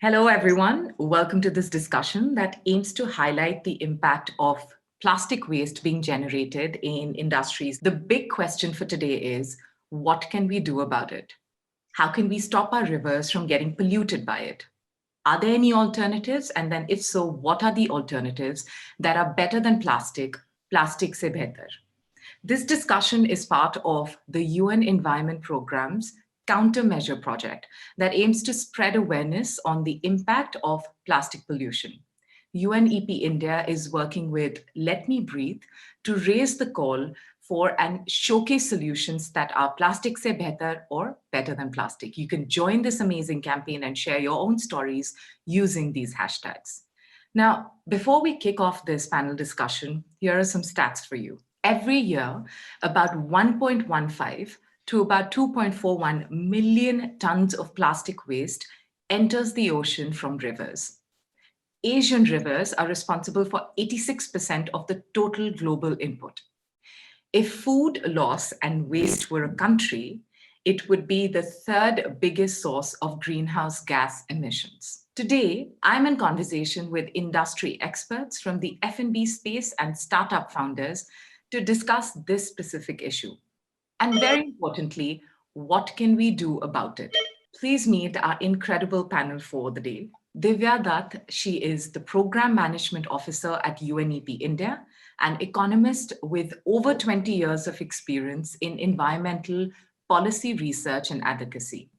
Hello, everyone. Welcome to this discussion that aims to highlight the impact of plastic waste being generated in industries. The big question for today is, what can we do about it? How can we stop our rivers from getting polluted by it? Are there any alternatives? And then if so, what are the alternatives that are better than plastic? Plastic se behtar. This discussion is part of the UN Environment Programme's countermeasure project that aims to spread awareness on the impact of plastic pollution. UNEP India is working with LetMeBreathe to raise the call for and showcase solutions that are plastic se behtar or better than plastic. You can join this amazing campaign and share your own stories using these hashtags. Now, before we kick off this panel discussion, here are some stats for you. Every year, about 1.15 to about 2.41 million tons of plastic waste enters the ocean from rivers. Asian rivers are responsible for 86% of the total global input. If food loss and waste were a country, it would be the third biggest source of greenhouse gas emissions. Today, I'm in conversation with industry experts from the F&B space and startup founders to discuss this specific issue. And very importantly, what can we do about it? Please meet our incredible panel for the day. Divya Datt, she is the Program Management Officer at UNEP India, an economist with over 20 years of experience in environmental policy research and advocacy.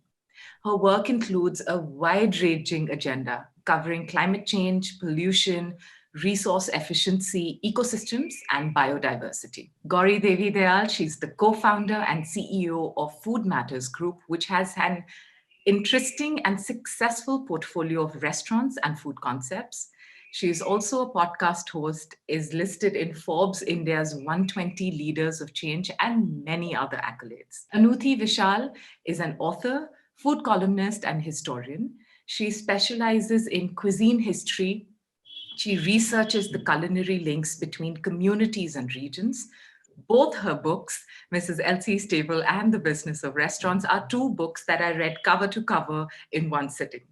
Her work includes a wide-ranging agenda covering climate change, pollution, resource efficiency, ecosystems, and biodiversity. Gauri Devidayal, she's the co-founder and CEO of Food Matters Group, which has an interesting and successful portfolio of restaurants and food concepts. She is also a podcast host, is listed in Forbes India's 120 Leaders of Change, and many other accolades. Anoothi Vishal is an author, food columnist, and historian. She specializes in cuisine history. She researches the culinary links between communities and regions. Both her books, Mrs. Elsie's Table and The Business of Restaurants, are two books that I read cover to cover in one sitting.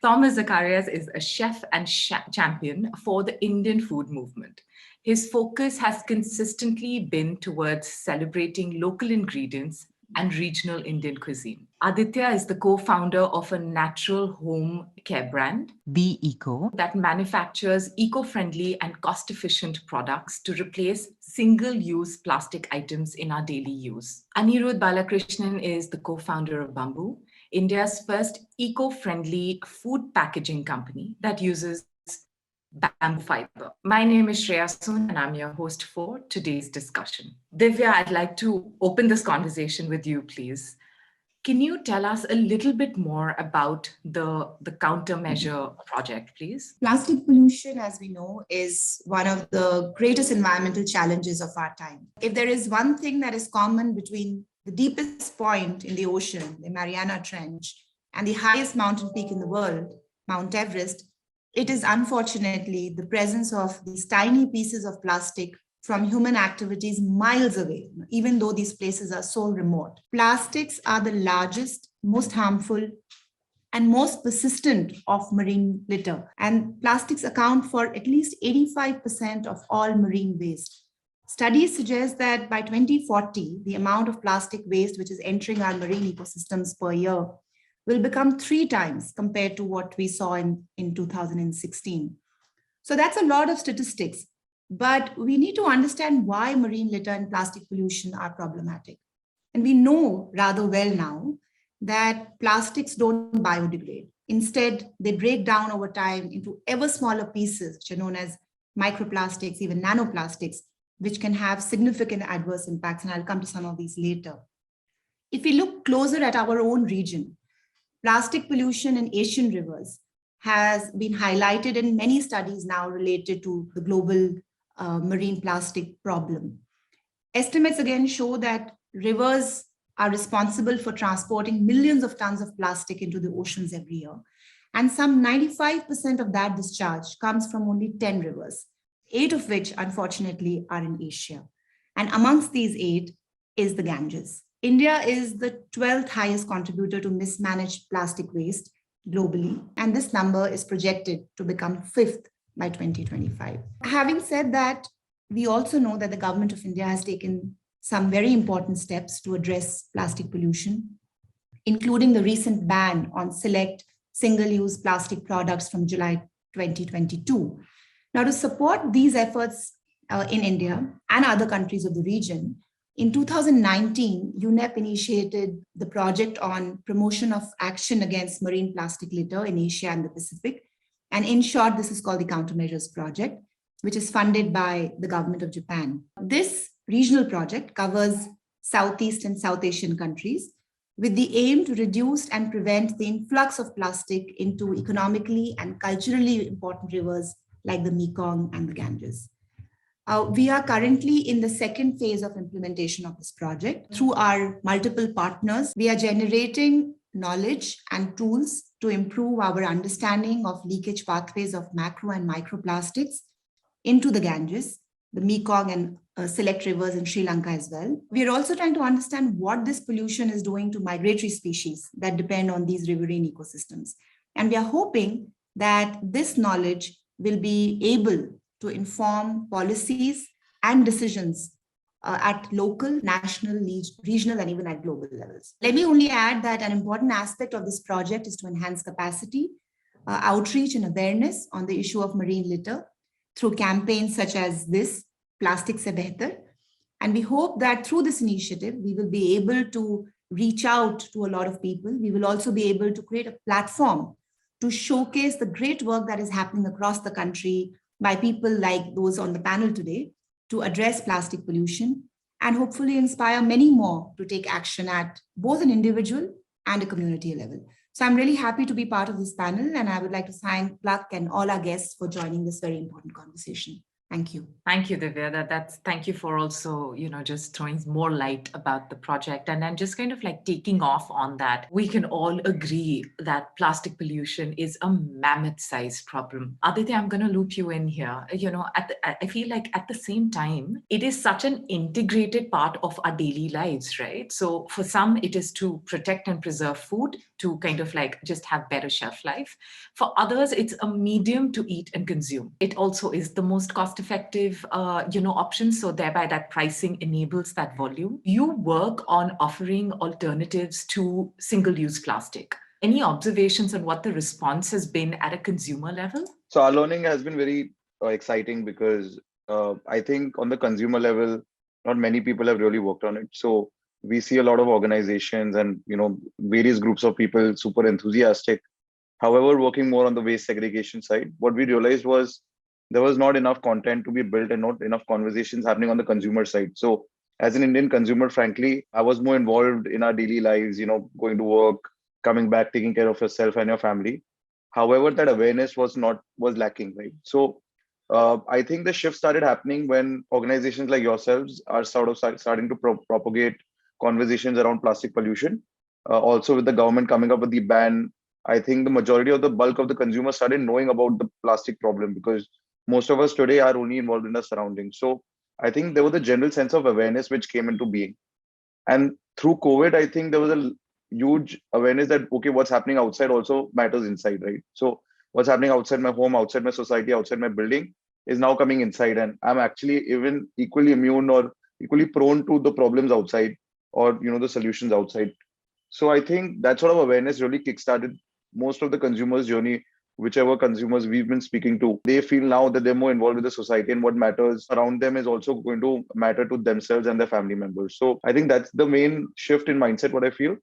Zacharias is a chef and champion for the Indian food movement. His focus has consistently been towards celebrating local ingredients and regional Indian cuisine. Aditya is the co-founder of a natural home care brand, Beco, that manufactures eco-friendly and cost-efficient products to replace single-use plastic items in our daily use. Anirudh Balakrishnan is the co-founder of BUMBOO, India's first eco-friendly food packaging company that uses bamboo fiber. My name is Shreya and I'm your host for today's discussion. Divya, I'd like to open this conversation with you, please. Can you tell us a little bit more about the countermeasure project, please? Plastic pollution, as we know, is one of the greatest environmental challenges of our time. If there is one thing that is common between the deepest point in the ocean, the Mariana Trench, and the highest mountain peak in the world, Mount Everest, it is unfortunately the presence of these tiny pieces of plastic from human activities miles away, even though these places are so remote. Plastics are the largest, most harmful, and most persistent of marine litter. And plastics account for at least 85% of all marine waste. Studies suggest that by 2040, the amount of plastic waste which is entering our marine ecosystems per year will become 3 times compared to what we saw in 2016. So that's a lot of statistics, but we need to understand why marine litter and plastic pollution are problematic. And we know rather well now that plastics don't biodegrade. Instead, they break down over time into ever smaller pieces, which are known as microplastics, even nanoplastics, which can have significant adverse impacts. And I'll come to some of these later. If we look closer at our own region, plastic pollution in Asian rivers has been highlighted in many studies now related to the global marine plastic problem. Estimates again show that rivers are responsible for transporting millions of tons of plastic into the oceans every year. And some 95% of that discharge comes from only 10 rivers, 8 of which unfortunately are in Asia. And amongst these 8 is the Ganges. India is the 12th highest contributor to mismanaged plastic waste, globally, and this number is projected to become fifth by 2025. Having said that, we also know that the government of India has taken some very important steps to address plastic pollution, including the recent ban on select single-use plastic products from July 2022. Now, to support these efforts in India and other countries of the region, in 2019, UNEP initiated the project on promotion of action against marine plastic litter in Asia and the Pacific. And in short, this is called the Countermeasures Project, which is funded by the government of Japan. This regional project covers Southeast and South Asian countries with the aim to reduce and prevent the influx of plastic into economically and culturally important rivers like the Mekong and the Ganges. We are currently in the second phase of implementation of this project. Through our multiple partners, we are generating knowledge and tools to improve our understanding of leakage pathways of macro and microplastics into the Ganges, the Mekong and select rivers in Sri Lanka as well. We are also trying to understand what this pollution is doing to migratory species that depend on these riverine ecosystems. And we are hoping that this knowledge will be able to inform policies and decisions at local, national, regional, and even at global levels. Let me only add that an important aspect of this project is to enhance capacity, outreach, and awareness on the issue of marine litter through campaigns such as this, Plastic Se Behtar. And we hope that through this initiative, we will be able to reach out to a lot of people. We will also be able to create a platform to showcase the great work that is happening across the country by people like those on the panel today to address plastic pollution and hopefully inspire many more to take action at both an individual and a community level. So I'm really happy to be part of this panel, and I would like to thank Plak and all our guests for joining this very important conversation. Thank you. Thank you, Divya. Thank you for also, just throwing more light about the project and then just kind of like taking off on that. We can all agree that plastic pollution is a mammoth-sized problem. Aditya, I'm going to loop you in here. I feel like at the same time, it is such an integrated part of our daily lives, right? So for some, it is to protect and preserve food, to kind of like just have better shelf life. For others, it's a medium to eat and consume. It also is the most cost-effective, option. So thereby that pricing enables that volume. You work on offering alternatives to single-use plastic. Any observations on what the response has been at a consumer level? So our learning has been very exciting because I think on the consumer level, not many people have really worked on it. So we see a lot of organizations and various groups of people super enthusiastic. However, working more on the waste segregation side, what we realized was there was not enough content to be built and not enough conversations happening on the consumer side. So as an Indian consumer, frankly, I was more involved in our daily lives, going to work, coming back, taking care of yourself and your family. However, that awareness was lacking, right? So I think the shift started happening when organizations like yourselves are sort of starting to propagate conversations around plastic pollution. Also with the government coming up with the ban, I think the majority of the bulk of the consumers started knowing about the plastic problem because most of us today are only involved in our surroundings. So I think there was a general sense of awareness which came into being. And through COVID, I think there was a huge awareness that, okay, what's happening outside also matters inside, right? So what's happening outside my home, outside my society, outside my building is now coming inside. And I'm actually even equally immune or equally prone to the problems outside or, the solutions outside. So I think that sort of awareness really kickstarted most of the consumers' journey. Whichever consumers we've been speaking to, they feel now that they're more involved with the society and what matters around them is also going to matter to themselves and their family members. So I think that's the main shift in mindset, what I feel.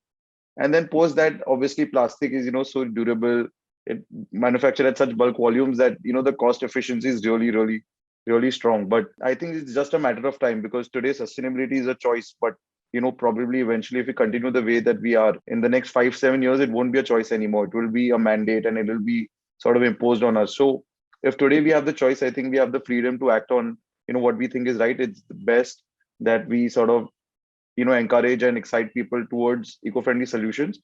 And then post that, obviously plastic is, so durable, it manufactured at such bulk volumes that, the cost efficiency is really, really, really strong. But I think it's just a matter of time because today sustainability is a choice, but probably eventually if we continue the way that we are in the next 5-7 years, it won't be a choice anymore. It will be a mandate and it will be sort of imposed on us. So if today we have the choice, I think we have the freedom to act on, what we think is right. It's the best that we sort of, encourage and excite people towards eco-friendly solutions.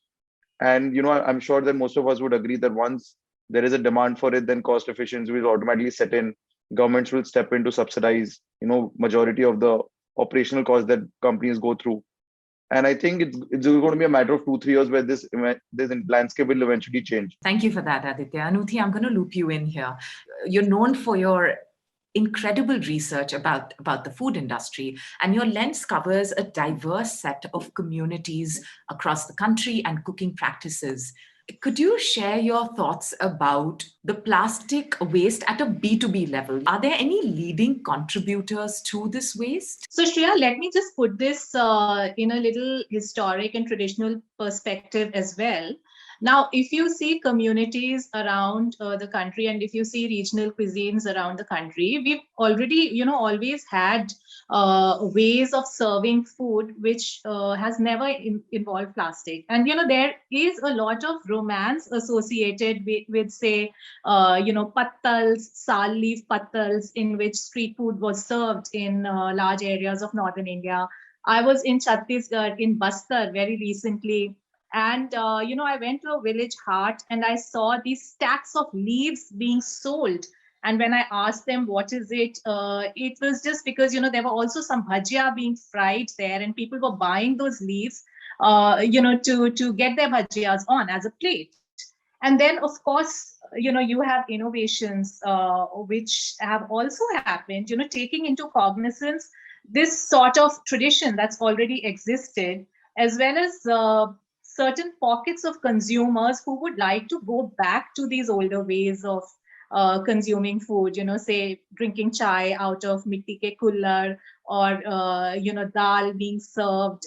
And, I'm sure that most of us would agree that once there is a demand for it, then cost efficiency will automatically set in. Governments will step in to subsidize, majority of the operational costs that companies go through. And I think it's going to be a matter of 2-3 years where this landscape will eventually change. Thank you for that, Aditya. Anoothi, I'm going to loop you in here. You're known for your incredible research about the food industry, and your lens covers a diverse set of communities across the country and cooking practices. Could you share your thoughts about the plastic waste at a B2B level? Are there any leading contributors to this waste? So Shreya, let me just put this in a little historic and traditional perspective as well. Now, if you see communities around the country, and if you see regional cuisines around the country, we've already, always had ways of serving food which has never involved plastic. And, there is a lot of romance associated with say, pattals, sal leaf pattals, in which street food was served in large areas of northern India. I was in Chhattisgarh, in Bastar very recently. And, I went to a village hut and I saw these stacks of leaves being sold. And when I asked them, what is it? It was just because, there were also some bhajia being fried there, and people were buying those leaves, to get their bhajias on as a plate. And then, of course, you have innovations which have also happened, taking into cognizance this sort of tradition that's already existed, as well as certain pockets of consumers who would like to go back to these older ways of consuming food, say drinking chai out of mitti ke kullar, or, dal being served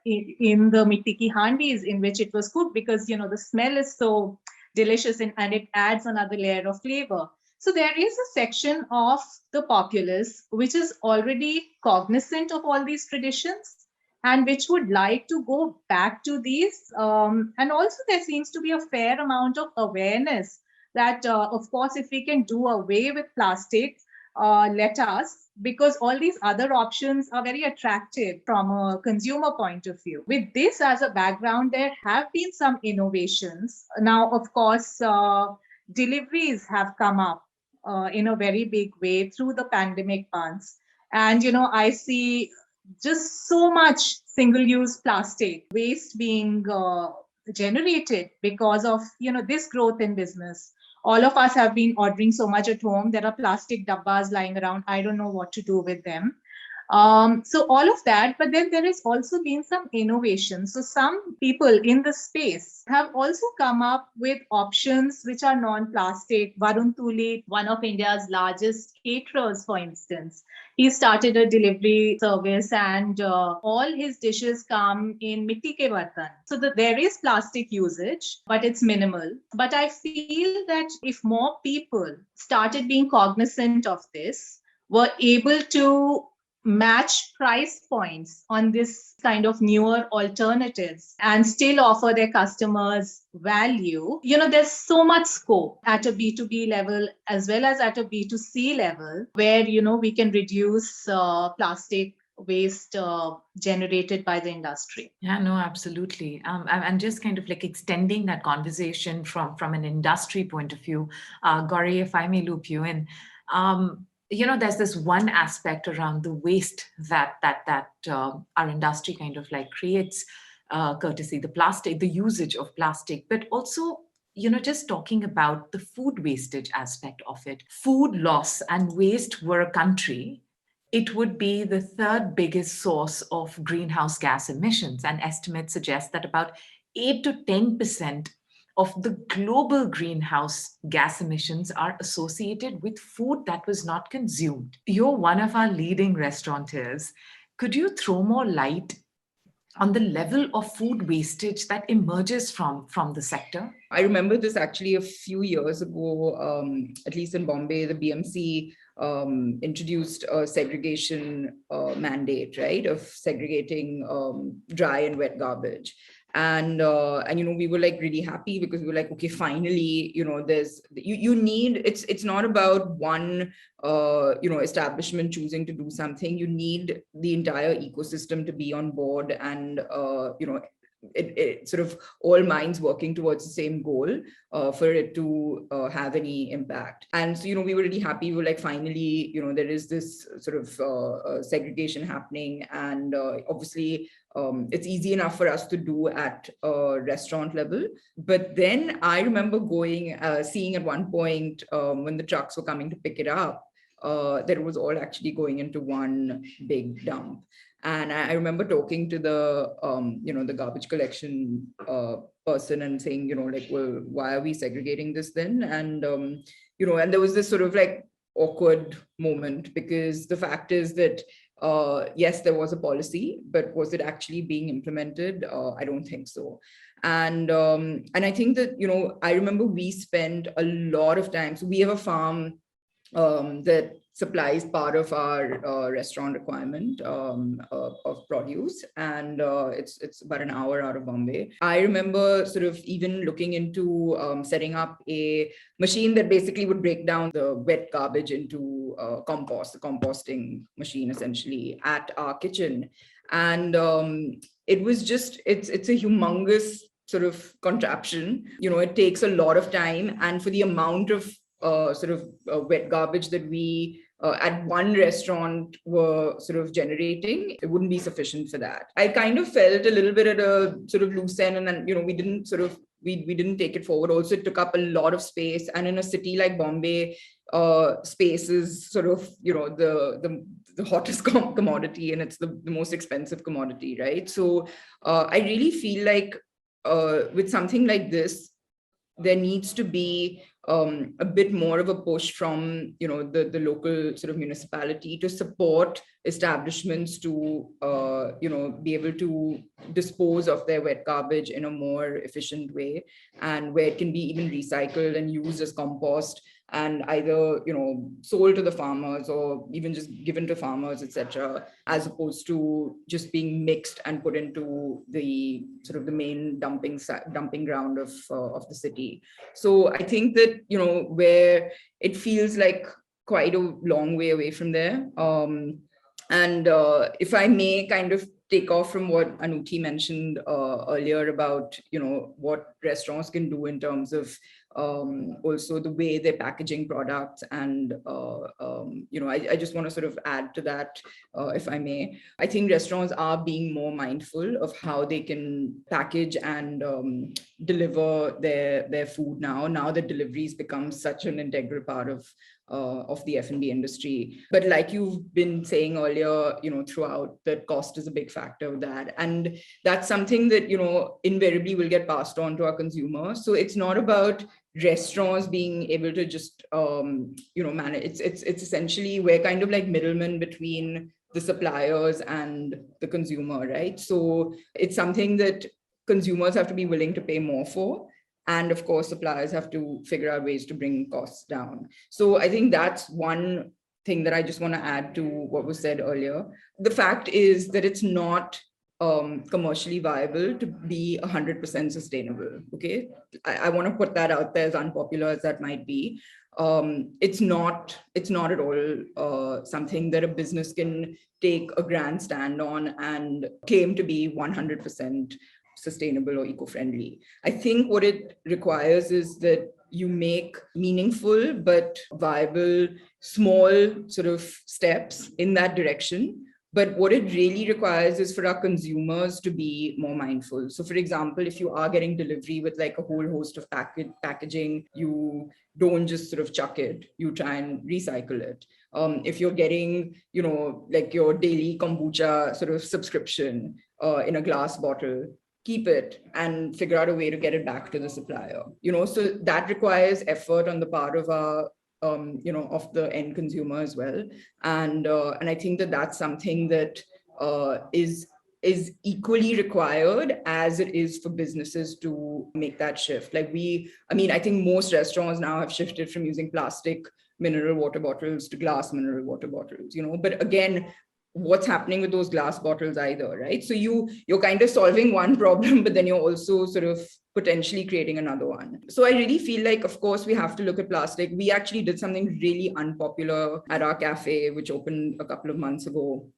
in the mitti ki handis in which it was cooked, because, the smell is so delicious and it adds another layer of flavor. So there is a section of the populace which is already cognizant of all these traditions and which would like to go back to these. And also there seems to be a fair amount of awareness that, of course, if we can do away with plastic, let us, because all these other options are very attractive from a consumer point of view. With this as a background, there have been some innovations. Now, of course, deliveries have come up in a very big way through the pandemic months. And, I see just so much single-use plastic waste being generated because of, this growth in business. All of us have been ordering so much at home. There are plastic dabbas lying around. I don't know what to do with them. So all of that, but then there has also been some innovation. So some people in the space have also come up with options which are non-plastic. Varun Tuli, one of India's largest caterers, for instance, he started a delivery service, and all his dishes come in mitti ke bartan. So there is plastic usage, but it's minimal. But I feel that if more people started being cognizant of this, were able to match price points on this kind of newer alternatives and still offer their customers value, there's so much scope at a B2B level as well as at a B2C level where, we can reduce plastic waste generated by the industry. Yeah, no, absolutely. And just kind of like extending that conversation from an industry point of view, Gauri, if I may loop you in, there's this one aspect around the waste that our industry kind of like creates, courtesy the usage of plastic, but also, just talking about the food wastage aspect of it. Food loss and waste were a country, it would be the third biggest source of greenhouse gas emissions, and estimates suggest that about 8 to 10% of the global greenhouse gas emissions are associated with food that was not consumed. You're one of our leading restaurateurs. Could you throw more light on the level of food wastage that emerges from the sector? I remember this actually a few years ago, at least in Bombay, the BMC introduced a segregation mandate, right, of segregating dry and wet garbage. And we were like really happy because we were like, okay, finally, there's you need, it's not about one establishment choosing to do something. You need the entire ecosystem to be on board and it sort of all minds working towards the same goal for it to have any impact. And so, we were really happy. We were like, finally, there is this sort of segregation happening. And obviously, it's easy enough for us to do at a restaurant level. But then I remember seeing at one point when the trucks were coming to pick it up, that it was all actually going into one big dump. And I remember talking to the, the garbage collection person and saying, like, well, why are we segregating this then? And, and there was this sort of like awkward moment, because the fact is that, yes, there was a policy, but was it actually being implemented? I don't think so. And I think that, I remember we spent a lot of time. So we have a farm that supplies part of our restaurant requirement of produce, and it's about an hour out of Bombay. I remember sort of even looking into setting up a machine that basically would break down the wet garbage into compost, the composting machine essentially, at our kitchen. And it was just, it's a humongous sort of contraption. It takes a lot of time, and for the amount of wet garbage that we at one restaurant were sort of generating, it wouldn't be sufficient for that. I kind of felt a little bit at a sort of loose end, and then, we didn't sort of, we didn't take it forward. Also, it took up a lot of space. And in a city like Bombay, space is sort of, the hottest commodity, and it's the most expensive commodity, right? So I really feel like with something like this, there needs to be a bit more of a push from, the local sort of municipality to support establishments to, be able to dispose of their wet garbage in a more efficient way, and where it can be even recycled and used as compost, and either, sold to the farmers or even just given to farmers, etc., as opposed to just being mixed and put into the sort of the main dumping ground of the city. So I think that, where it feels like quite a long way away from there. And if I may kind of take off from what Anoothi mentioned earlier about, what restaurants can do in terms of also the way they're packaging products. And, I just want to sort of add to that, if I may. I think restaurants are being more mindful of how they can package and deliver their food now that deliveries become such an integral part of the F&B industry. But like you've been saying earlier, throughout, that cost is a big factor of that. And that's something that, invariably will get passed on to our consumers. So it's not about restaurants being able to just, manage. It's essentially, we're kind of like middlemen between the suppliers and the consumer, right? So it's something that consumers have to be willing to pay more for. And of course, suppliers have to figure out ways to bring costs down. So I think that's one thing that I just want to add to what was said earlier. The fact is that it's not commercially viable to be 100% sustainable. Okay, I want to put that out there, as unpopular as that might be. It's not at all something that a business can take a grand stand on and claim to be 100% sustainable or eco-friendly. I think what it requires is that you make meaningful but viable small sort of steps in that direction. But what it really requires is for our consumers to be more mindful. So for example, if you are getting delivery with like a whole host of packaging, you don't just sort of chuck it, you try and recycle it. If you're getting, like your daily kombucha sort of subscription in a glass bottle, keep it and figure out a way to get it back to the supplier. So that requires effort on the part of our of the end consumer as well. And I think that that's something that is equally required as it is for businesses to make that shift. Like I think most restaurants now have shifted from using plastic mineral water bottles to glass mineral water bottles, but again, what's happening with those glass bottles either, right? So you're kind of solving one problem, but then you're also sort of potentially creating another one. So I really feel like, of course, we have to look at plastic. We actually did something really unpopular at our cafe, which opened a couple of months ago,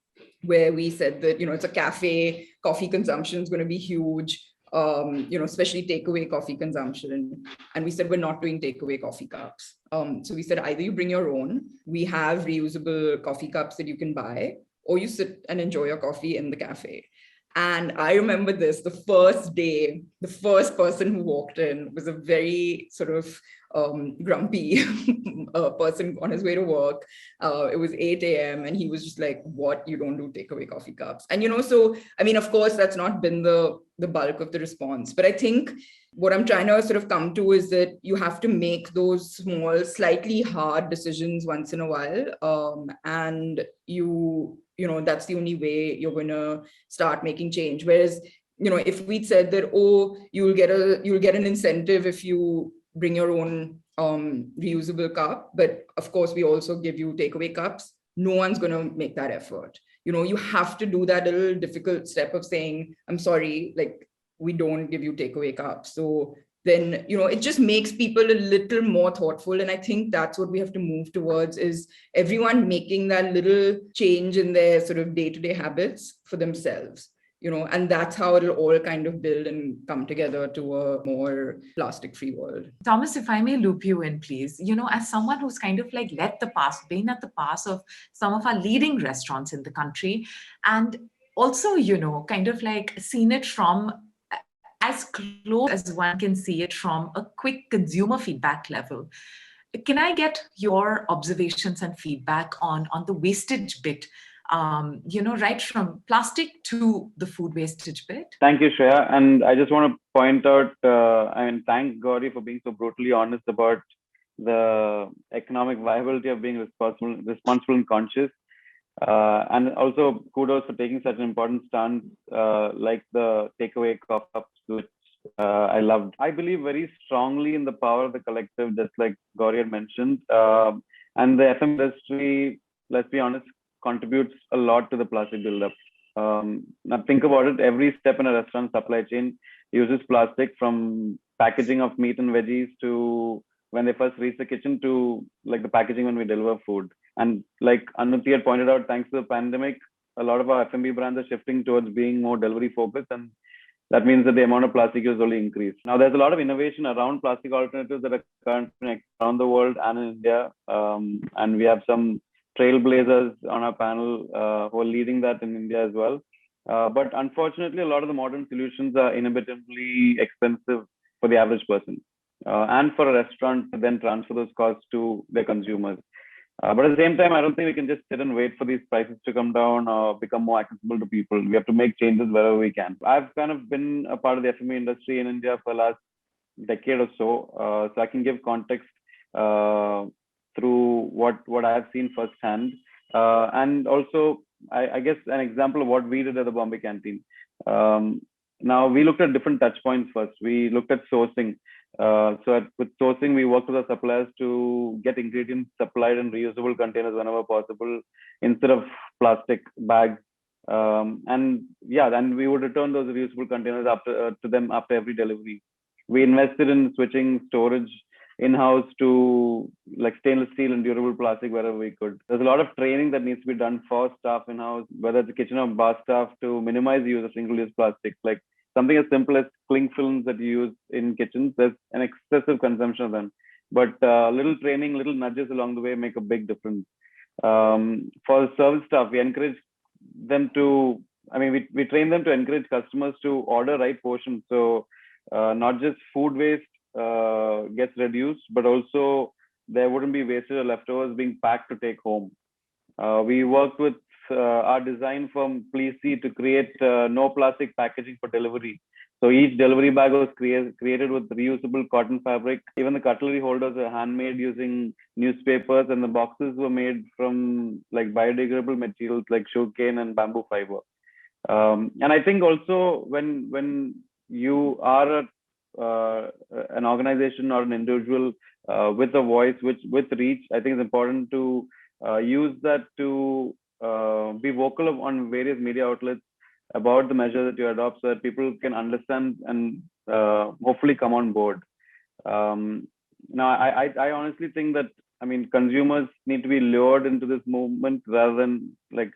where we said that, it's a cafe, coffee consumption is going to be huge. especially takeaway coffee consumption. And we said, we're not doing takeaway coffee cups. So we said, either you bring your own, we have reusable coffee cups that you can buy, or you sit and enjoy your coffee in the cafe. And I remember this, the first day, the first person who walked in was a very sort of grumpy person on his way to work. It was 8 a.m. and he was just like, what, you don't do takeaway coffee cups? And, so, I mean, of course, that's not been the bulk of the response. But I think what I'm trying to sort of come to is that you have to make those small, slightly hard decisions once in a while. And that's the only way you're going to start making change. Whereas, if we'd said that, oh, you'll get an incentive if you bring your own reusable cup, but of course we also give you takeaway cups, no one's going to make that effort. You have to do that little difficult step of saying, I'm sorry, like, we don't give you takeaway cups. So then, it just makes people a little more thoughtful. And I think that's what we have to move towards, is everyone making that little change in their sort of day-to-day habits for themselves, and that's how it'll all kind of build and come together to a more plastic-free world. Thomas, if I may loop you in, please, as someone who's kind of like been at the pass of some of our leading restaurants in the country, and also, kind of like seen it from as close as one can see it from a quick consumer feedback level. Can I get your observations and feedback on the wastage bit, right from plastic to the food wastage bit? Thank you, Shreya. And I just want to point out, thank Gauri for being so brutally honest about the economic viability of being responsible and conscious. And also kudos for taking such an important stance, like the takeaway cups, which I loved. I believe very strongly in the power of the collective, just like Gauri had mentioned. And the FM industry, let's be honest, contributes a lot to the plastic buildup. Now think about it, every step in a restaurant supply chain uses plastic, from packaging of meat and veggies to when they first reach the kitchen to like the packaging when we deliver food. And like Anoothi had pointed out, thanks to the pandemic, a lot of our F&B brands are shifting towards being more delivery focused, and that means that the amount of plastic use only increased. Now there's a lot of innovation around plastic alternatives that are currently around the world and in India, and we have some trailblazers on our panel who are leading that in India as well. But unfortunately, a lot of the modern solutions are inhibitively expensive for the average person, and for a restaurant to then transfer those costs to their consumers. But at the same time, I don't think we can just sit and wait for these prices to come down or become more accessible to people. We have to make changes wherever we can. I've kind of been a part of the F&B industry in India for the last decade or so, so I can give context through what I have seen firsthand, and also I guess an example of what we did at the Bombay canteen. Now we looked at different touch points first. We looked at sourcing. With sourcing, we worked with our suppliers to get ingredients supplied in reusable containers whenever possible, instead of plastic bags. And then we would return those reusable containers to them after every delivery. We invested in switching storage in-house to like stainless steel and durable plastic wherever we could. There's a lot of training that needs to be done for staff in-house, whether it's the kitchen or bar staff, to minimize the use of single-use plastics. Like something as simple as cling films that you use in kitchens, there's an excessive consumption of them. But little training, little nudges along the way make a big difference. For service staff, we encourage them to, we train them to encourage customers to order right portions. So not just food waste gets reduced, but also there wouldn't be wastage or leftovers being packed to take home. We worked with our design firm Pleasey to create no plastic packaging for delivery. So each delivery bag was created with reusable cotton fabric. Even the cutlery holders are handmade using newspapers, and the boxes were made from like biodegradable materials like sugarcane and bamboo fiber. And I think also when you are an organization or an individual with a voice, with reach, I think it's important to use that to be vocal on various media outlets about the measure that you adopt, so that people can understand and hopefully come on board. Now, I honestly think that consumers need to be lured into this movement rather than like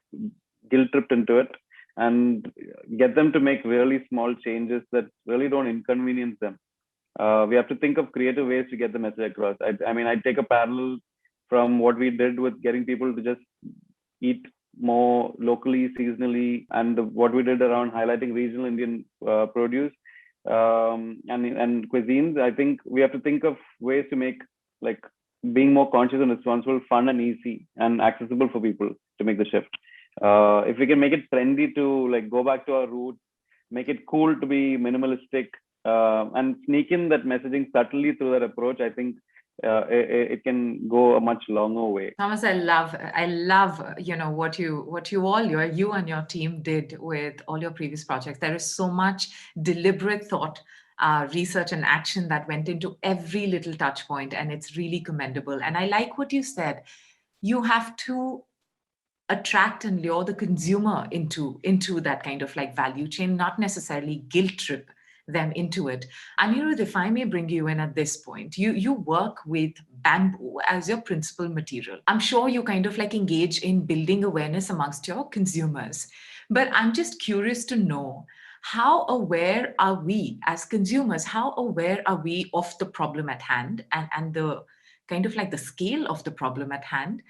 guilt tripped into it. and get them to make really small changes that really don't inconvenience them. We have to think of creative ways to get the message across. I mean, I take a parallel from what we did with getting people to just eat more locally, seasonally, and what we did around highlighting regional Indian produce and cuisines. I think we have to think of ways to make like being more conscious and responsible, fun and easy and accessible for people to make the shift. If we can make it trendy to like go back to our roots, make it cool to be minimalistic, and sneak in that messaging subtly through that approach, I think it can go a much longer way. Thomas, I love, what you and your team did with all your previous projects. There is so much deliberate thought, research and action that went into every little touch point, and it's really commendable. And I like what you said. You have to attract and lure the consumer into that kind of like value chain, not necessarily guilt trip them into it. Anirudh, if I may bring you in at this point, you work with bamboo as your principal material. I'm sure you kind of like engage in building awareness amongst your consumers, but I'm just curious to know, how aware are we as consumers? How aware are we of the problem at hand and the kind of like the scale of the problem at hand?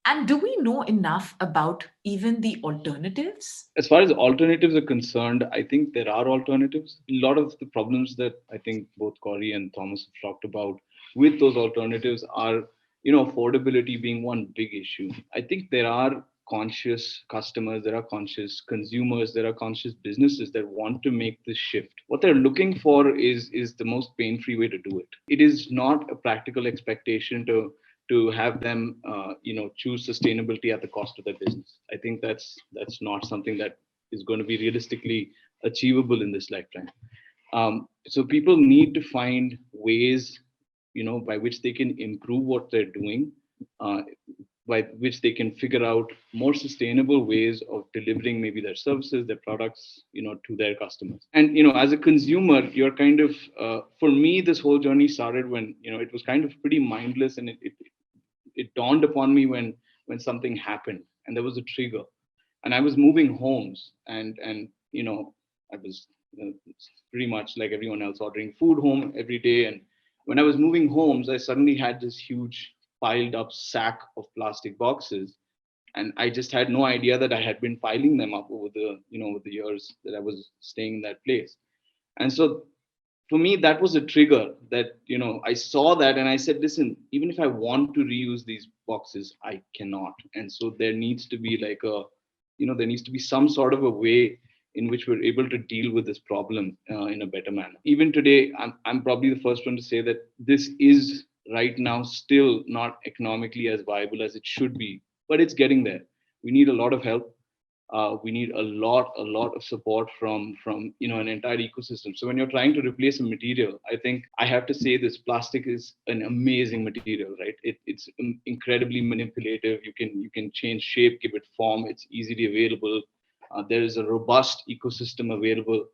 And do we know enough about even the alternatives? As far as alternatives are concerned, I think there are alternatives. A lot of the problems that I think both Gauri and Thomas have talked about with those alternatives are, affordability being one big issue. I think there are conscious customers, there are conscious consumers, there are conscious businesses that want to make this shift. What they're looking for is the most pain-free way to do it. It is not a practical expectation to have them, choose sustainability at the cost of their business. I think that's not something that is going to be realistically achievable in this lifetime. So people need to find ways, by which they can improve what they're doing, by which they can figure out more sustainable ways of delivering maybe their services, their products, to their customers. And, as a consumer, you're kind of, for me, this whole journey started when, it was kind of pretty mindless, and it dawned upon me when something happened and there was a trigger, and I was moving homes, and I was pretty much like everyone else ordering food home every day. And when I was moving homes, I suddenly had this huge piled up sack of plastic boxes, and I just had no idea that I had been piling them up over the years that I was staying in that place. And so for me, that was a trigger that, I saw that and I said, listen, even if I want to reuse these boxes, I cannot. And so there needs to be like there needs to be some sort of a way in which we're able to deal with this problem in a better manner. Even today, I'm probably the first one to say that this is right now still not economically as viable as it should be, but it's getting there. We need a lot of help. We need a lot of support from an entire ecosystem. So when you're trying to replace a material, I think I have to say this: plastic is an amazing material, right? It's incredibly manipulative. You can change shape, give it form. It's easily available. There is a robust ecosystem available,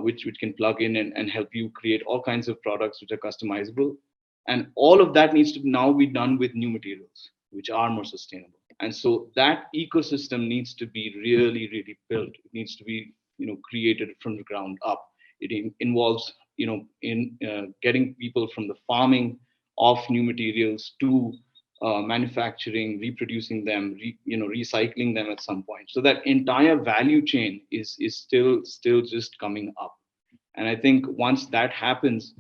which can plug in and help you create all kinds of products which are customizable. And all of that needs to now be done with new materials, which are more sustainable. And so that ecosystem needs to be really, really built. It needs to be, created from the ground up. It involves, getting people from the farming of new materials to manufacturing, reproducing them, recycling them at some point. So that entire value chain is still just coming up. And I think once that happens,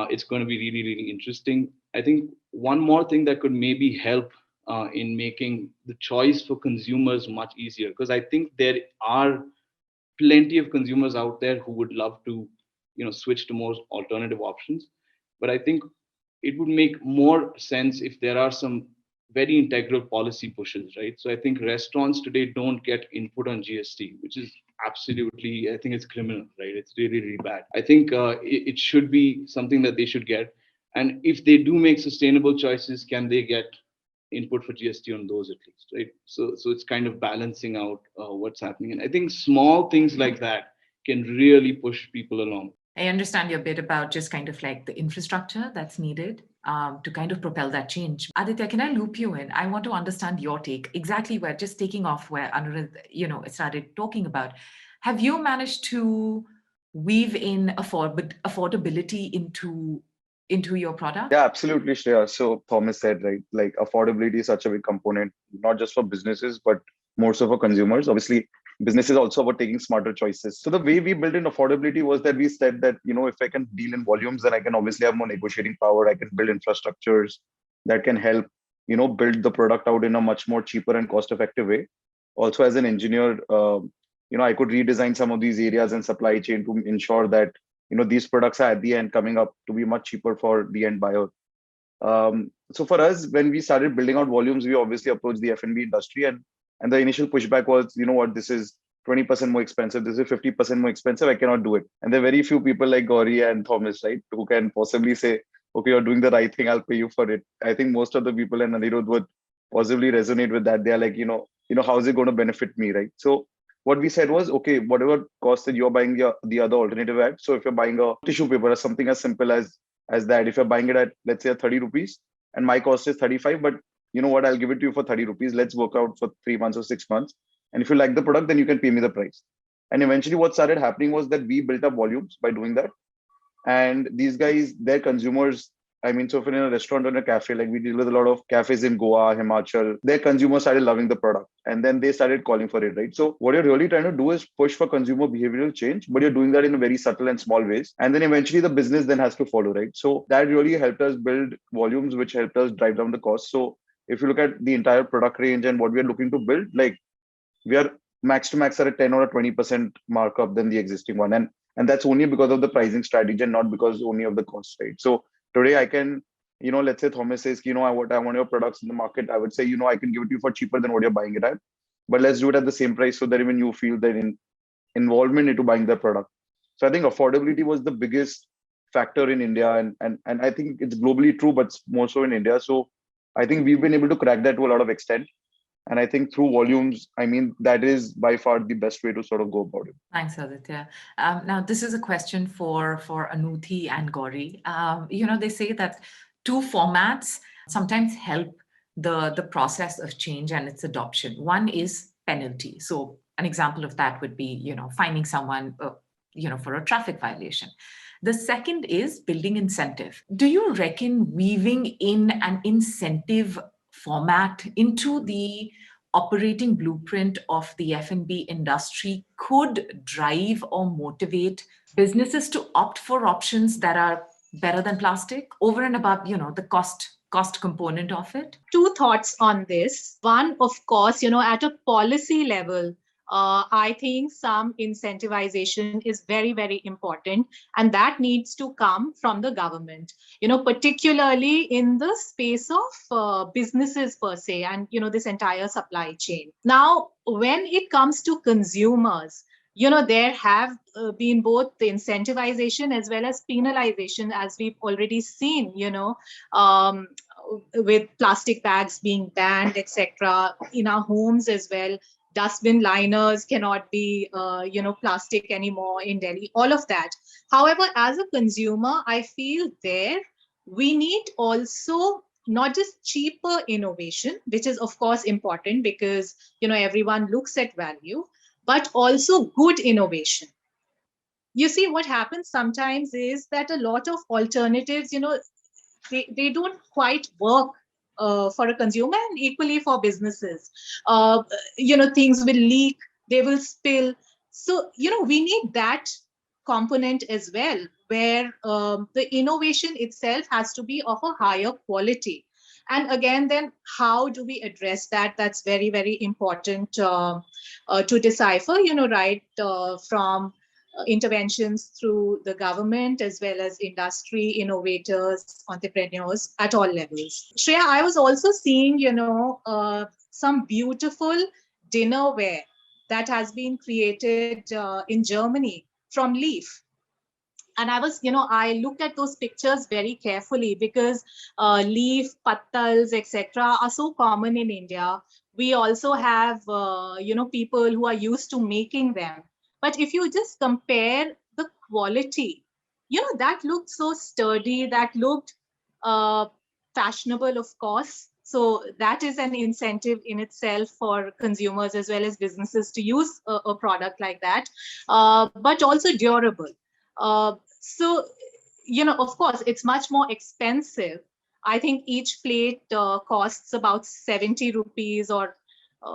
it's going to be really, really interesting. I think one more thing that could maybe help in making the choice for consumers much easier, because I think there are plenty of consumers out there who would love to, switch to more alternative options. But I think it would make more sense if there are some very integral policy pushes, right? So I think restaurants today don't get input on GST, which is absolutely, I think it's criminal, right? It's really, really bad. I think it should be something that they should get. And if they do make sustainable choices, can they get input for GST on those at least, right? So it's kind of balancing out what's happening. And I think small things like that can really push people along. I understand your bit about just kind of like the infrastructure that's needed. to kind of propel that change. Aditya, can I loop you in? I want to understand your take. Exactly where, just taking off where Anirudh, started talking about. Have you managed to weave in affordability into your product? Yeah, absolutely, Shreya. So Thomas said, right, like affordability is such a big component, not just for businesses, but more so for consumers. Obviously, business is also about taking smarter choices. So the way we built in affordability was that we said that, if I can deal in volumes, then I can obviously have more negotiating power. I can build infrastructures that can help, build the product out in a much more cheaper and cost-effective way. Also, as an engineer, I could redesign some of these areas and supply chain to ensure that these products are at the end coming up to be much cheaper for the end buyer. So for us, when we started building out volumes, we obviously approached the F&B industry, and the initial pushback was, what, this is 20% more expensive, this is 50% more expensive, I cannot do it. And there are very few people like Gauri and Thomas, right, who can possibly say, okay, you're doing the right thing, I'll pay you for it. I think most of the people in Anirudh would possibly resonate with that. They're like, how is it going to benefit me, right? So what we said was, okay, whatever cost that you're buying the other alternative at. So if you're buying a tissue paper or something as simple as that, if you're buying it at, let's say, 30 rupees and my cost is 35, but you know what, I'll give it to you for 30 rupees. Let's work out for 3 months or 6 months. And if you like the product, then you can pay me the price. And eventually what started happening was that we built up volumes by doing that. And these guys, their consumers, so if you're in a restaurant or a cafe, like we deal with a lot of cafes in Goa, Himachal, their consumers started loving the product and then they started calling for it, right? So what you're really trying to do is push for consumer behavioral change, but you're doing that in a very subtle and small ways. And then eventually the business then has to follow, right? So that really helped us build volumes, which helped us drive down the cost. So if you look at the entire product range and what we are looking to build, like we are max to max at a 10 or a 20% markup than the existing one. And that's only because of the pricing strategy and not because only of the cost, right? So today I can, let's say Thomas says, I want your products in the market. I would say, I can give it to you for cheaper than what you're buying it at, but let's do it at the same price so that even you feel that involvement into buying the product. So I think affordability was the biggest factor in India. And I think it's globally true, but more so in India. So I think we've been able to crack that to a lot of extent. And I think through volumes, that is by far the best way to sort of go about it. Thanks, Aditya. Now, this is a question for Anoothi and Gauri. They say that two formats sometimes help the process of change and its adoption. One is penalty. So an example of that would be, finding someone, for a traffic violation. The second is building incentive. Do you reckon weaving in an incentive format into the operating blueprint of the F&B industry could drive or motivate businesses to opt for options that are better than plastic over and above, the cost component of it? Two thoughts on this. One, of course, at a policy level, I think some incentivization is very, very important, and that needs to come from the government, particularly in the space of businesses per se, and, this entire supply chain. Now, when it comes to consumers, there have been both the incentivization as well as penalization, as we've already seen, with plastic bags being banned, etc., in our homes as well. Dustbin liners cannot be, plastic anymore in Delhi, all of that. However, as a consumer, I feel we need also not just cheaper innovation, which is of course important because, everyone looks at value, but also good innovation. You see, what happens sometimes is that a lot of alternatives, they don't quite work for a consumer, and equally for businesses. Things will leak, they will spill. So, we need that component as well, where the innovation itself has to be of a higher quality. And again, then how do we address that? That's very, very important to decipher, right from interventions through the government as well as industry, innovators, entrepreneurs at all levels. Shreya, I was also seeing, some beautiful dinnerware that has been created in Germany from leaf. And I looked at those pictures very carefully because leaf, pattals, etc. are so common in India. We also have, people who are used to making them. But if you just compare the quality, that looked so sturdy, that looked fashionable, of course. So that is an incentive in itself for consumers as well as businesses to use a product like that, but also durable. So, of course, it's much more expensive. I think each plate costs about 70 rupees or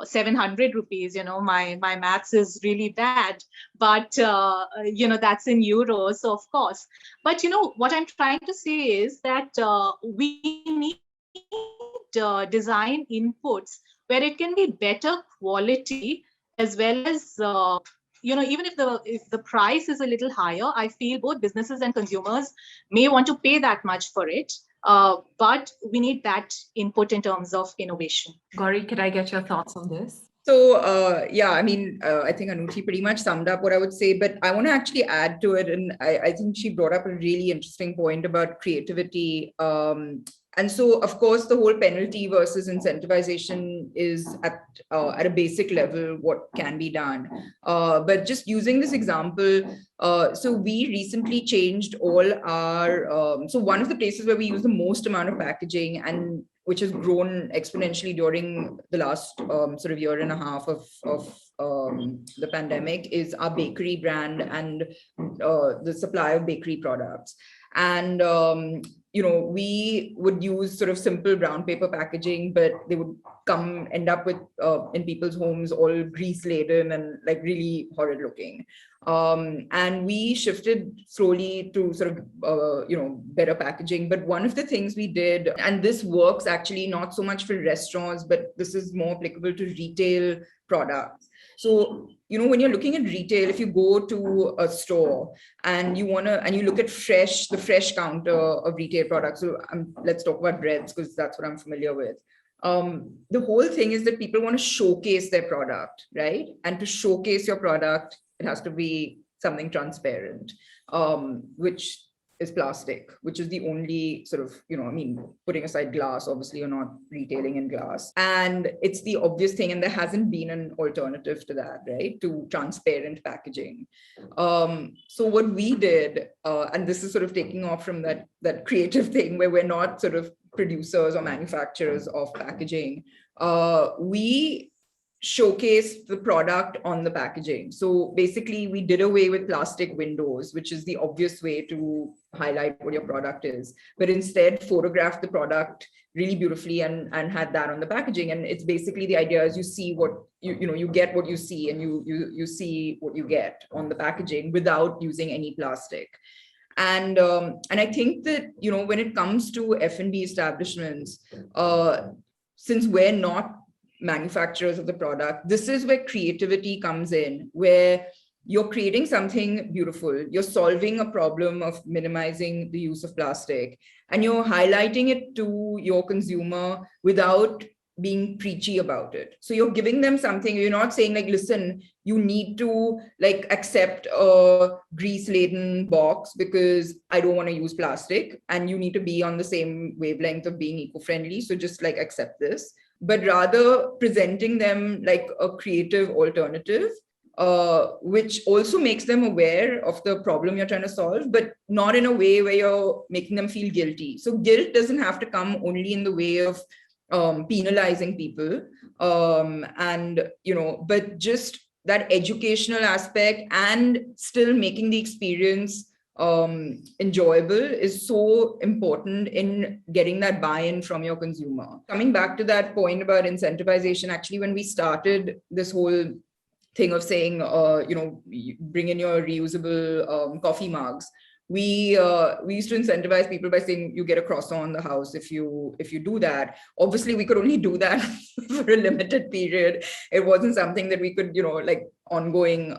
700 rupees. My maths is really bad, but that's in euros, so of course. But what I'm trying to say is that we need design inputs where it can be better quality, as well as even if the price is a little higher, I feel both businesses and consumers may want to pay that much for it. But we need that input in terms of innovation. Gauri, could I get your thoughts on this? So, I think Anoothi pretty much summed up what I would say, but I want to actually add to it. And I think she brought up a really interesting point about creativity. And so, of course, the whole penalty versus incentivization is at a basic level what can be done. But just using this example, so we recently changed all our, so one of the places where we use the most amount of packaging, and which has grown exponentially during the last sort of year and a half of the pandemic, is our bakery brand and the supply of bakery products. And we would use sort of simple brown paper packaging, but they would end up with in people's homes all grease laden and like really horrid looking. And we shifted slowly to sort of better packaging. But one of the things we did, and this works actually not so much for restaurants, but this is more applicable to retail products. So, when you're looking at retail, if you go to a store and you look at the fresh counter of retail products, so let's talk about breads because that's what I'm familiar with. The whole thing is that people want to showcase their product, right? And to showcase your product, it has to be something transparent, which is plastic, which is the only sort of, putting aside glass, obviously you're not retailing in glass. And it's the obvious thing, and there hasn't been an alternative to that, right? To transparent packaging. So what we did, and this is sort of taking off from that creative thing where we're not sort of producers or manufacturers of packaging, we showcase the product on the packaging. So basically we did away with plastic windows, which is the obvious way to highlight what your product is, but instead photographed the product really beautifully and had that on the packaging. And it's basically the idea is you see what you get what you see, and you see what you get on the packaging without using any plastic. And I think that when it comes to F&B establishments, since we're not manufacturers of the product, this is where creativity comes in, where you're creating something beautiful, you're solving a problem of minimizing the use of plastic, and you're highlighting it to your consumer without being preachy about it. So you're giving them something, you're not saying like, listen, you need to like accept a grease laden box because I don't want to use plastic, and you need to be on the same wavelength of being eco-friendly, so just like accept this. But rather presenting them like a creative alternative, which also makes them aware of the problem you're trying to solve, but not in a way where you're making them feel guilty. So guilt doesn't have to come only in the way of penalizing people, but just that educational aspect and still making the experience enjoyable is so important in getting that buy-in from your consumer. Coming back to that point about incentivization, actually, when we started this whole thing of saying, bring in your reusable coffee mugs, we used to incentivize people by saying you get a croissant on the house if you do that. Obviously, we could only do that for a limited period. It wasn't something that we could, ongoing,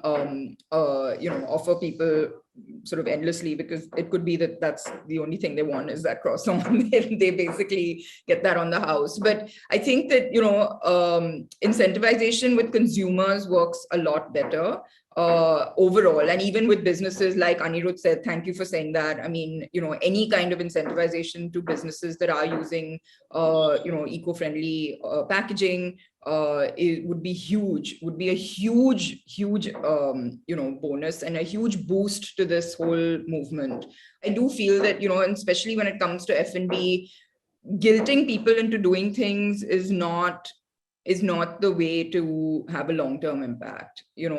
offer people sort of endlessly, because it could be that that's the only thing they want is that croissant. They basically get that on the house. But I think that, incentivization with consumers works a lot better. overall. And even with businesses, like Anirudh said, thank you for saying that. I mean, any kind of incentivization to businesses that are using, eco-friendly packaging, it would be huge, would be a huge, bonus and a huge boost to this whole movement. I do feel that, and especially when it comes to F&B, guilting people into doing things is not the way to have a long-term impact. You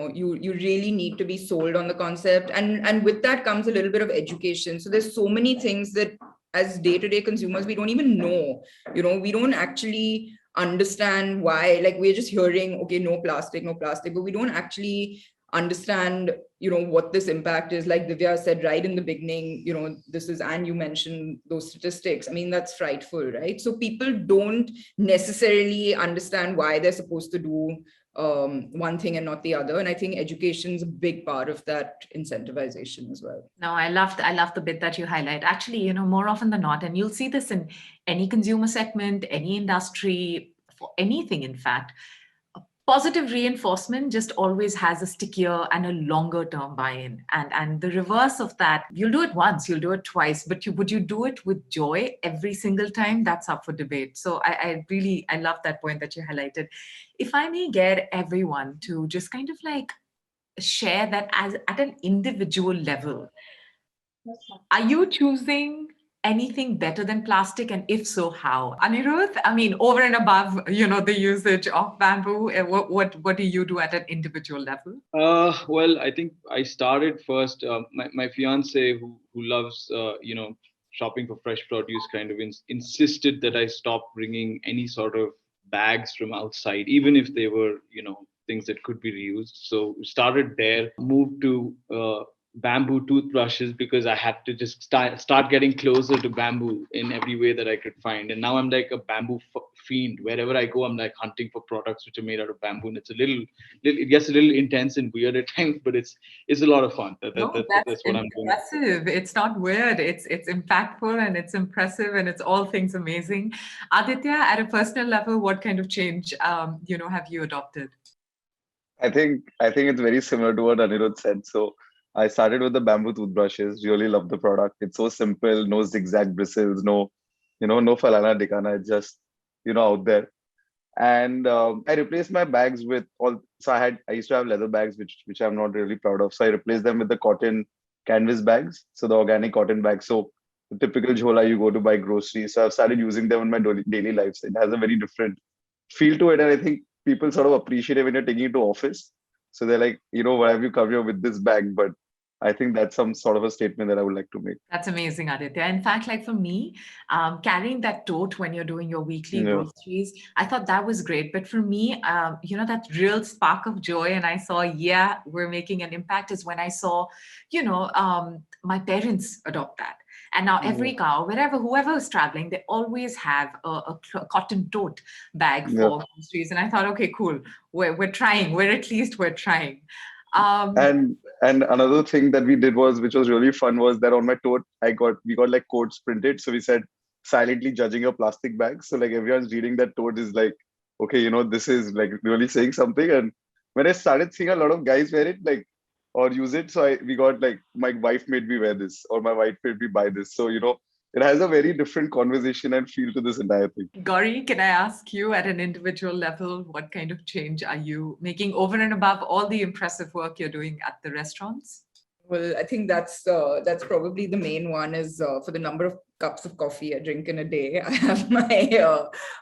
really need to be sold on the concept, and with that comes a little bit of education. So there's so many things that as day-to-day consumers we don't even know. We don't actually understand why. Like, we're just hearing, okay, no plastic, but we don't actually understand what this impact is. Like Divya said right in the beginning, this is, and you mentioned those statistics. I mean, that's frightful, right? So people don't necessarily understand why they're supposed to do one thing and not the other. And I think education is a big part of that incentivization as well. No, I love the bit that you highlight. Actually, more often than not, and you'll see this in any consumer segment, any industry, for anything, in fact, positive reinforcement just always has a stickier and a longer term buy-in. And the reverse of that, you'll do it once, you'll do it twice, but would you do it with joy every single time? That's up for debate. So I love that point that you highlighted. If I may get everyone to just kind of like share that as at an individual level, are you choosing anything better than plastic, and if so, how? Anirudh, I mean, over and above, the usage of bamboo, what do you do at an individual level? Well, I think I started first. My fiance, who loves shopping for fresh produce, kind of insisted that I stop bringing any sort of bags from outside, even if they were things that could be reused. So started there, moved to bamboo toothbrushes because I had to just start getting closer to bamboo in every way that I could find. And now I'm like a bamboo fiend. Wherever I go, I'm like hunting for products which are made out of bamboo. And it's it gets a little intense and weird at times, but it's a lot of fun. That's what I'm doing. Impressive. It's not weird. It's impactful and it's impressive and it's all things amazing. Aditya, at a personal level, what kind of change have you adopted? I think it's very similar to what Anirudh said. So I started with the bamboo toothbrushes. Really love the product. It's so simple, no zigzag bristles, no falana dikana. It's just, out there. And I replaced my bags with so I used to have leather bags, which I'm not really proud of. So I replaced them with the cotton canvas bags. So the organic cotton bags. So the typical jhola you go to buy groceries. So I've started using them in my daily life. So it has a very different feel to it. And I think people sort of appreciate it when you're taking it to office. So they're like, why have you come here with this bag? But I think that's some sort of a statement that I would like to make. That's amazing, Aditya. In fact, like for me, carrying that tote when you're doing your weekly groceries, I thought that was great. But for me, that real spark of joy, and I saw, we're making an impact, is when I saw, my parents adopt that. And now every car, whoever is traveling, they always have a cotton tote bag for groceries. And I thought, okay, cool. We're trying. We're trying. And another thing that we did which was really fun, was that on my tote, we got like quotes printed. So we said, silently judging a plastic bag. So like everyone's reading that tote is like, okay, this is like really saying something. And when I started seeing a lot of guys wear it, like, or use it, so we got like, my wife made me wear this, or my wife made me buy this. So, it has a very different conversation and feel to this entire thing. Gauri, can I ask you at an individual level, what kind of change are you making over and above all the impressive work you're doing at the restaurants? Well, I think that's probably the main one, is for the number of cups of coffee I drink in a day. I have my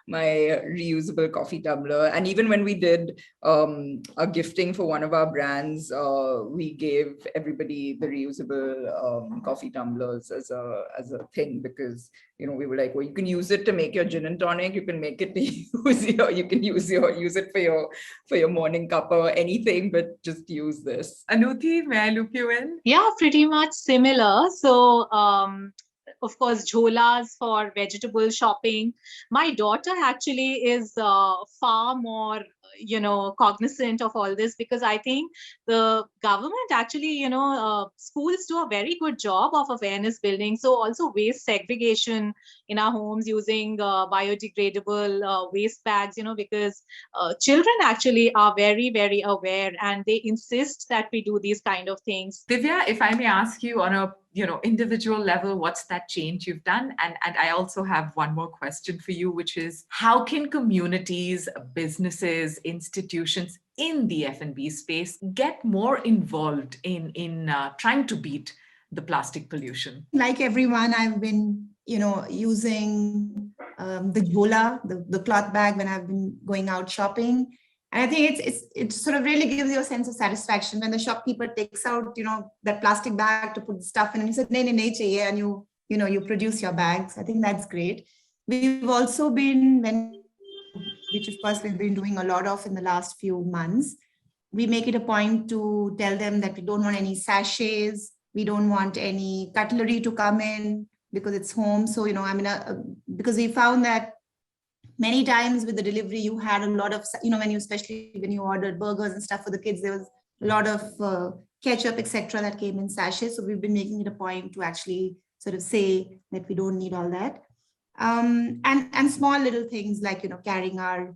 reusable coffee tumbler, and even when we did a gifting for one of our brands, we gave everybody the reusable coffee tumblers as a thing, because we were like, well, you can use it to make your gin and tonic, you can make it to use it for your morning cup or anything, but just use this. Anoothi, may I loop you in? Yeah, pretty much similar. So of course, jholas for vegetable shopping. My daughter actually is far more cognizant of all this, because I think the government actually, schools do a very good job of awareness building. So also waste segregation in our homes using biodegradable waste bags, because children actually are very, very aware and they insist that we do these kind of things. Divya, if I may ask you on a individual level, what's that change you've done? And I also have one more question for you, which is how can communities, businesses, institutions in the F&B space get more involved in trying to beat the plastic pollution? Like everyone, I've been, using the jhola, the cloth bag when I've been going out shopping. And I think it sort of really gives you a sense of satisfaction when the shopkeeper takes out, that plastic bag to put the stuff in, and you said, "Nahi, nahi chahiye," and you produce your bags. I think that's great. We've also been, which of course we've been doing a lot of in the last few months. We make it a point to tell them that we don't want any sachets, we don't want any cutlery to come in because it's home. So, because we found that many times with the delivery, you had a lot of, especially when you ordered burgers and stuff for the kids, there was a lot of ketchup, etc., that came in sachets. So we've been making it a point to actually sort of say that we don't need all that. And small little things like, carrying our,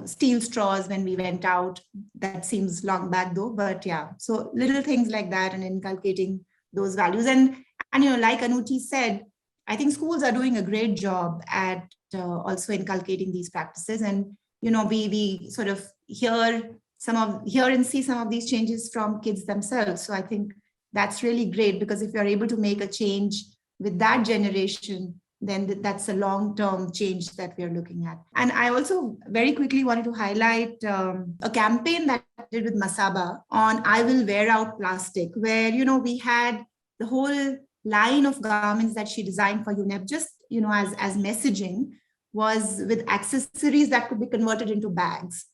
steel straws when we went out. That seems long back though, but yeah. So little things like that and inculcating those values. And like Anoothi said, I think schools are doing a great job at also inculcating these practices. And, we sort of hear and see some of these changes from kids themselves. So I think that's really great, because if you're able to make a change with that generation, then that's a long-term change that we are looking at. And I also very quickly wanted to highlight a campaign that I did with Masaba on I Will Wear Out Plastic, where, we had the whole line of garments that she designed for UNEP, just, as messaging, was with accessories that could be converted into bags,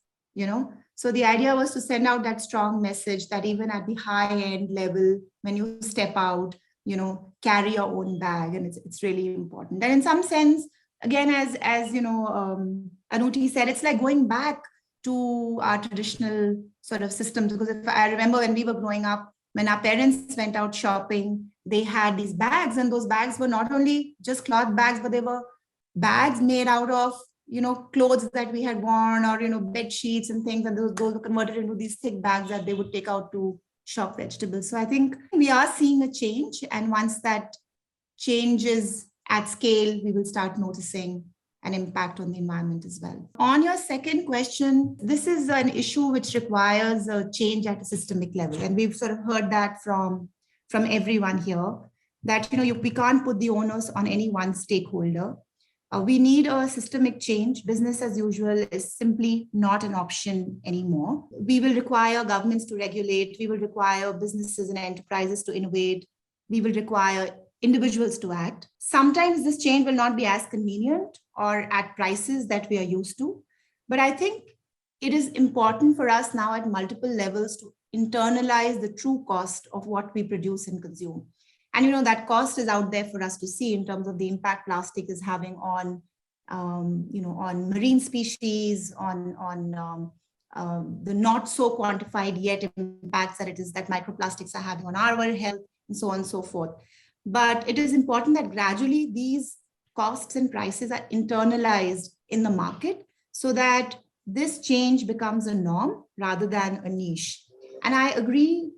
So the idea was to send out that strong message that even at the high-end level, when you step out, carry your own bag, and it's really important. And in some sense, again, as Anoothi said, it's like going back to our traditional sort of systems. Because if I remember when we were growing up, when our parents went out shopping, they had these bags, and those bags were not only just cloth bags, but they were bags made out of, clothes that we had worn, or, bed sheets and things, and those were converted into these thick bags that they would take out to shop vegetables. So I think we are seeing a change, and once that change is at scale, we will start noticing an impact on the environment as well. On your second question, this is an issue which requires a change at a systemic level, and we've sort of heard that from everyone here, that we can't put the onus on any one stakeholder. We need a systemic change. Business as usual is simply not an option anymore. We will require governments to regulate. We will require businesses and enterprises to innovate. We will require individuals to act. Sometimes this change will not be as convenient or at prices that we are used to. But I think it is important for us now at multiple levels to internalize the true cost of what we produce and consume. And that cost is out there for us to see in terms of the impact plastic is having on, on marine species, on the not so quantified yet impacts that microplastics are having on our health, and so on and so forth. But it is important that gradually these costs and prices are internalized in the market, so that this change becomes a norm rather than a niche. And I agree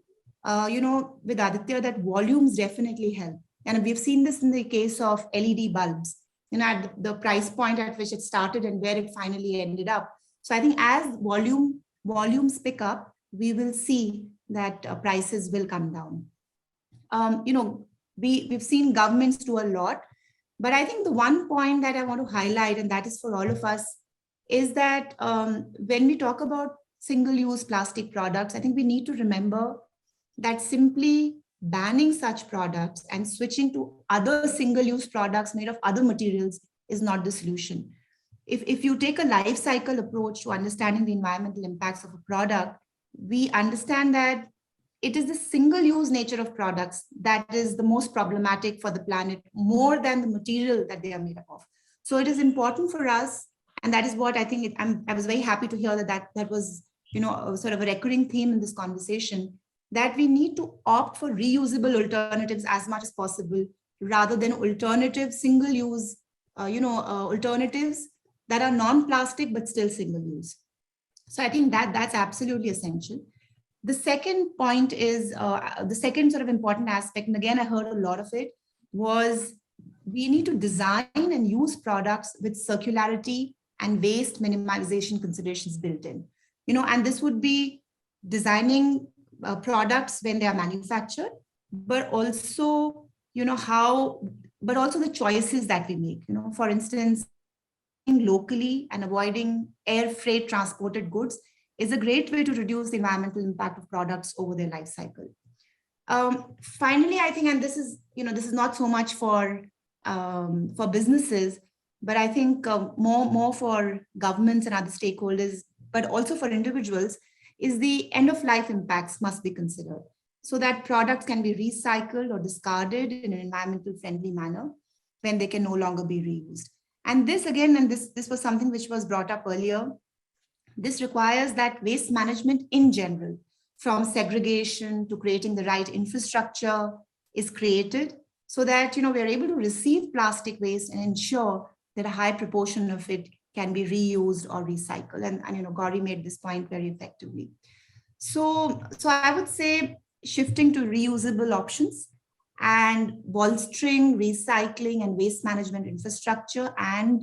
with Aditya that volumes definitely help. And we've seen this in the case of LED bulbs, at the price point at which it started and where it finally ended up. So I think as volumes pick up, we will see that prices will come down. We've seen governments do a lot, but I think the one point that I want to highlight, and that is for all of us, is that when we talk about single-use plastic products, I think we need to remember that simply banning such products and switching to other single-use products made of other materials is not the solution. If you take a life cycle approach to understanding the environmental impacts of a product, we understand that it is the single-use nature of products that is the most problematic for the planet, more than the material that they are made up of. So it is important for us And that is what I think, I was very happy to hear that was, sort of a recurring theme in this conversation, that we need to opt for reusable alternatives as much as possible, rather than alternative single-use, alternatives that are non-plastic but still single-use. So I think that's absolutely essential. The second point is, the second sort of important aspect, and again, I heard a lot of it, was we need to design and use products with circularity and waste minimization considerations built in. And this would be designing products when they are manufactured, but also, but also the choices that we make. For instance, locally and avoiding air freight transported goods is a great way to reduce the environmental impact of products over their life cycle. Finally, I think, and this is not so much for businesses, but I think more for governments and other stakeholders, but also for individuals, is the end of life impacts must be considered, so that products can be recycled or discarded in an environmental friendly manner when they can no longer be reused. And this again, and this was something which was brought up earlier, this requires that waste management in general, from segregation to creating the right infrastructure, is created so that we are able to receive plastic waste and ensure that a high proportion of it can be reused or recycled. And Gauri made this point very effectively. So I would say shifting to reusable options and bolstering recycling and waste management infrastructure and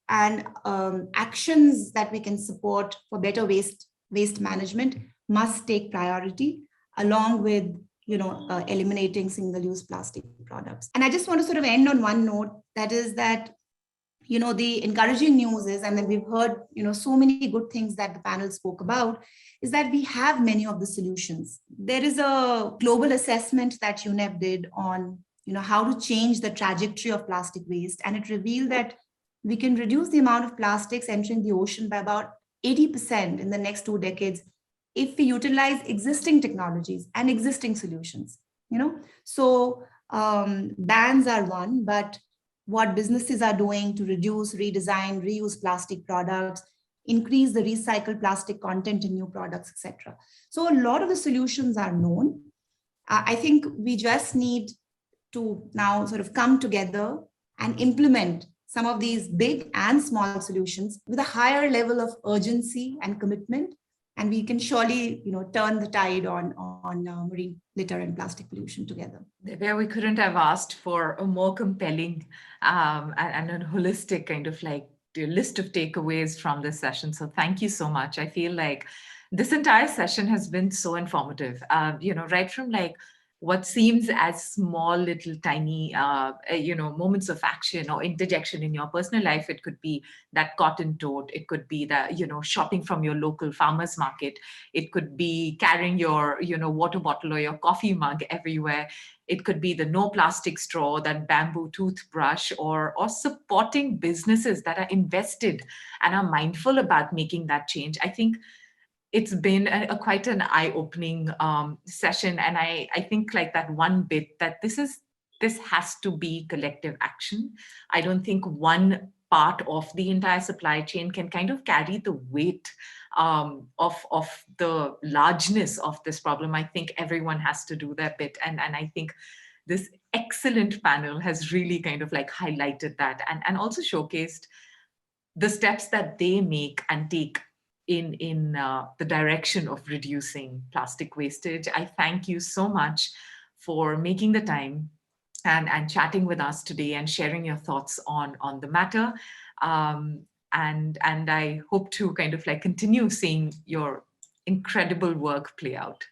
actions that we can support for better waste management must take priority, along with eliminating single-use plastic products. And I just want to sort of end on one note, that is that the encouraging news is, and then we've heard so many good things that the panel spoke about, is that we have many of the solutions. There is a global assessment that UNEP did on how to change the trajectory of plastic waste, and it revealed that we can reduce the amount of plastics entering the ocean by about 80% in the next 2 decades if we utilize existing technologies and existing solutions. So bans are one, but what businesses are doing to reduce, redesign, reuse plastic products, increase the recycled plastic content in new products, etc. So a lot of the solutions are known. I think we just need to now sort of come together and implement some of these big and small solutions with a higher level of urgency and commitment, and we can surely turn the tide on marine litter and plastic pollution together. Divya, we couldn't have asked for a more compelling and a holistic kind of like list of takeaways from this session. So thank you so much. I feel like this entire session has been so informative, right from like what seems as small little tiny moments of action or interjection in your personal life. It could be that cotton tote, it could be that shopping from your local farmers market, it could be carrying your water bottle or your coffee mug everywhere, it could be the no plastic straw, that bamboo toothbrush, or supporting businesses that are invested and are mindful about making that change. I think it's been quite an eye-opening session, and I think like that one bit that this has to be collective action. I don't think one part of the entire supply chain can kind of carry the weight of the largeness of this problem. I think everyone has to do their bit, and I think this excellent panel has really kind of like highlighted that and also showcased the steps that they make and take in the direction of reducing plastic wastage. I thank you so much for making the time and chatting with us today and sharing your thoughts on the matter. And I hope to kind of like continue seeing your incredible work play out.